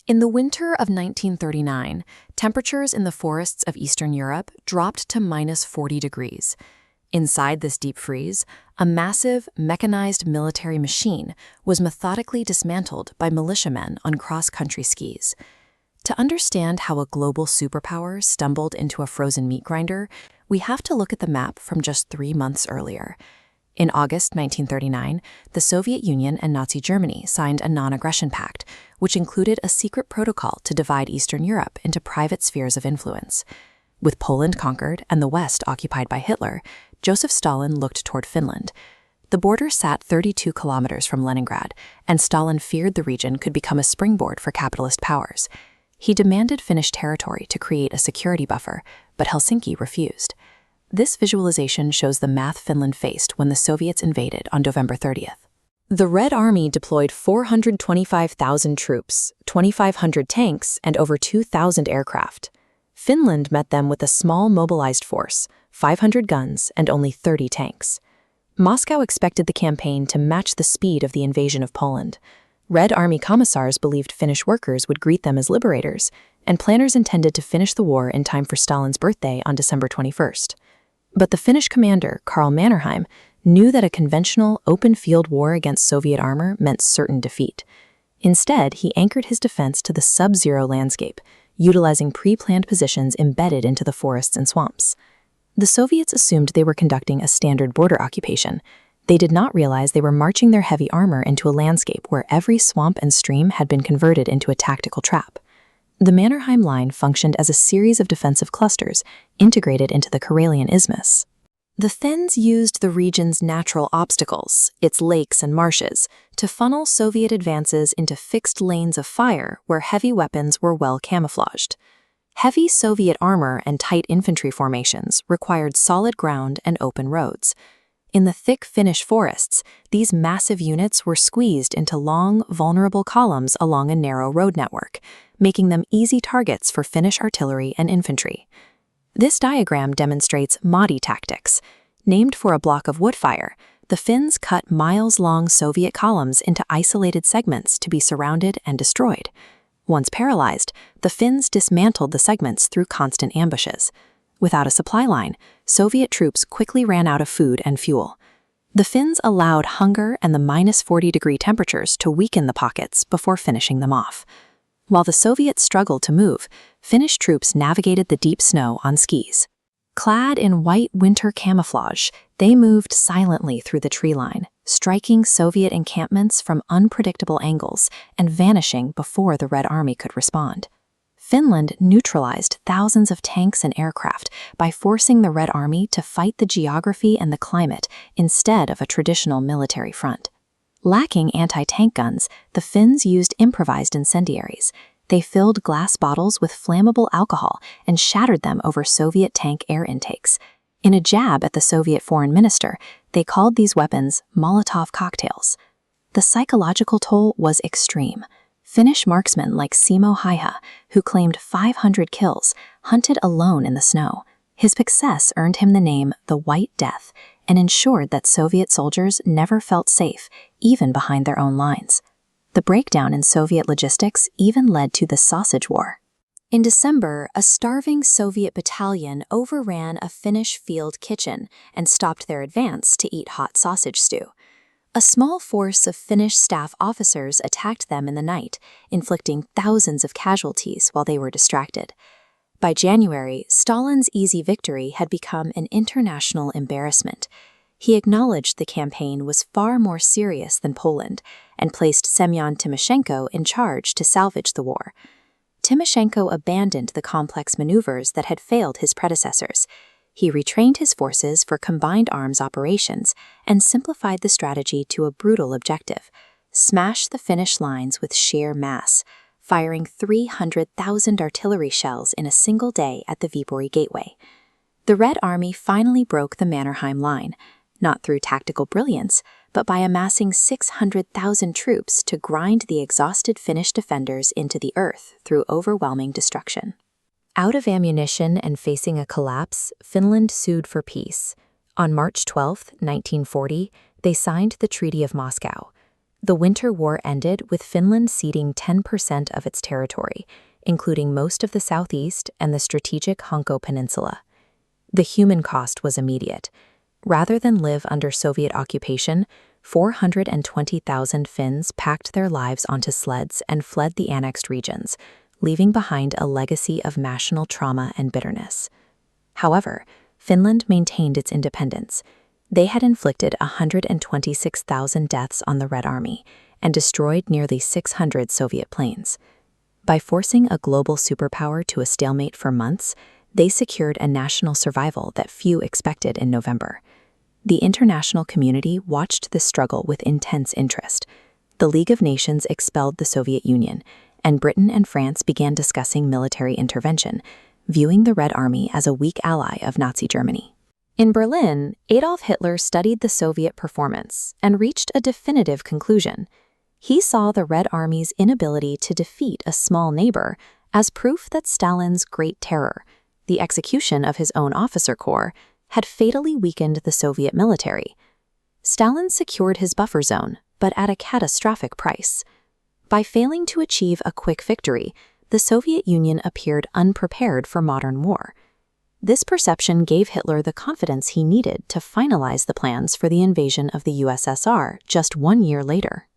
In the winter of 1939, temperatures in the forests of Eastern Europe dropped to -40 degrees. Inside this deep freeze, a massive, mechanized military machine was methodically dismantled by militiamen on cross-country skis. To understand how a global superpower stumbled into a frozen meat grinder, we have to look at the map from just 3 months earlier. In August 1939, the Soviet Union and Nazi Germany signed a non-aggression pact, which included a secret protocol to divide Eastern Europe into private spheres of influence. With Poland conquered and the West occupied by Hitler, Joseph Stalin looked toward Finland. The border sat 32 kilometers from Leningrad, and Stalin feared the region could become a springboard for capitalist powers. He demanded Finnish territory to create a security buffer, but Helsinki refused. This visualization shows the math Finland faced when the Soviets invaded on November 30th. The Red Army deployed 425,000 troops, 2,500 tanks, and over 2,000 aircraft. Finland met them with a small mobilized force, 500 guns, and only 30 tanks. Moscow expected the campaign to match the speed of the invasion of Poland. Red Army commissars believed Finnish workers would greet them as liberators, and planners intended to finish the war in time for Stalin's birthday on December 21st. But the Finnish commander, Karl Mannerheim, knew that a conventional, open-field war against Soviet armor meant certain defeat. Instead, he anchored his defense to the sub-zero landscape, utilizing pre-planned positions embedded into the forests and swamps. The Soviets assumed they were conducting a standard border occupation. They did not realize they were marching their heavy armor into a landscape where every swamp and stream had been converted into a tactical trap. The Mannerheim Line functioned as a series of defensive clusters integrated into the Karelian Isthmus. The Finns used the region's natural obstacles, its lakes and marshes, to funnel Soviet advances into fixed lanes of fire where heavy weapons were well camouflaged. Heavy Soviet armor and tight infantry formations required solid ground and open roads. In the thick Finnish forests, these massive units were squeezed into long, vulnerable columns along a narrow road network, making them easy targets for Finnish artillery and infantry. This diagram demonstrates Mahti tactics. Named for a block of wood fire, the Finns cut miles-long Soviet columns into isolated segments to be surrounded and destroyed. Once paralyzed, the Finns dismantled the segments through constant ambushes. Without a supply line, Soviet troops quickly ran out of food and fuel. The Finns allowed hunger and the -40-degree temperatures to weaken the pockets before finishing them off. While the Soviets struggled to move, Finnish troops navigated the deep snow on skis. Clad in white winter camouflage, they moved silently through the tree line, striking Soviet encampments from unpredictable angles and vanishing before the Red Army could respond. Finland neutralized thousands of tanks and aircraft by forcing the Red Army to fight the geography and the climate instead of a traditional military front. Lacking anti-tank guns, the Finns used improvised incendiaries. They filled glass bottles with flammable alcohol and shattered them over Soviet tank air intakes. In a jab at the Soviet foreign minister, they called these weapons Molotov cocktails. The psychological toll was extreme. Finnish marksmen like Simo Häyhä, who claimed 500 kills, hunted alone in the snow. His success earned him the name the White Death and ensured that Soviet soldiers never felt safe, even behind their own lines. The breakdown in Soviet logistics even led to the Sausage War. In December, a starving Soviet battalion overran a Finnish field kitchen and stopped their advance to eat hot sausage stew. A small force of Finnish staff officers attacked them in the night, inflicting thousands of casualties while they were distracted. By January, Stalin's easy victory had become an international embarrassment. He acknowledged the campaign was far more serious than Poland and placed Semyon Timoshenko in charge to salvage the war. Timoshenko abandoned the complex maneuvers that had failed his predecessors. He retrained his forces for combined arms operations and simplified the strategy to a brutal objective: smash the Finnish lines with sheer mass, firing 300,000 artillery shells in a single day at the Viipuri Gateway. The Red Army finally broke the Mannerheim Line, not through tactical brilliance, but by amassing 600,000 troops to grind the exhausted Finnish defenders into the earth through overwhelming destruction. Out of ammunition and facing a collapse, Finland sued for peace. On March 12, 1940, they signed the Treaty of Moscow. The Winter War ended with Finland ceding 10% of its territory, including most of the southeast and the strategic Hanko Peninsula. The human cost was immediate. Rather than live under Soviet occupation, 420,000 Finns packed their lives onto sleds and fled the annexed regions, leaving behind a legacy of national trauma and bitterness. However, Finland maintained its independence. They had inflicted 126,000 deaths on the Red Army and destroyed nearly 600 Soviet planes. By forcing a global superpower to a stalemate for months, they secured a national survival that few expected in November. The international community watched this struggle with intense interest. The League of Nations expelled the Soviet Union, and Britain and France began discussing military intervention, viewing the Red Army as a weak ally of Nazi Germany. In Berlin, Adolf Hitler studied the Soviet performance and reached a definitive conclusion. He saw the Red Army's inability to defeat a small neighbor as proof that Stalin's Great Terror, the execution of his own officer corps, had fatally weakened the Soviet military. Stalin secured his buffer zone, but at a catastrophic price. By failing to achieve a quick victory, the Soviet Union appeared unprepared for modern war. This perception gave Hitler the confidence he needed to finalize the plans for the invasion of the USSR just 1 year later.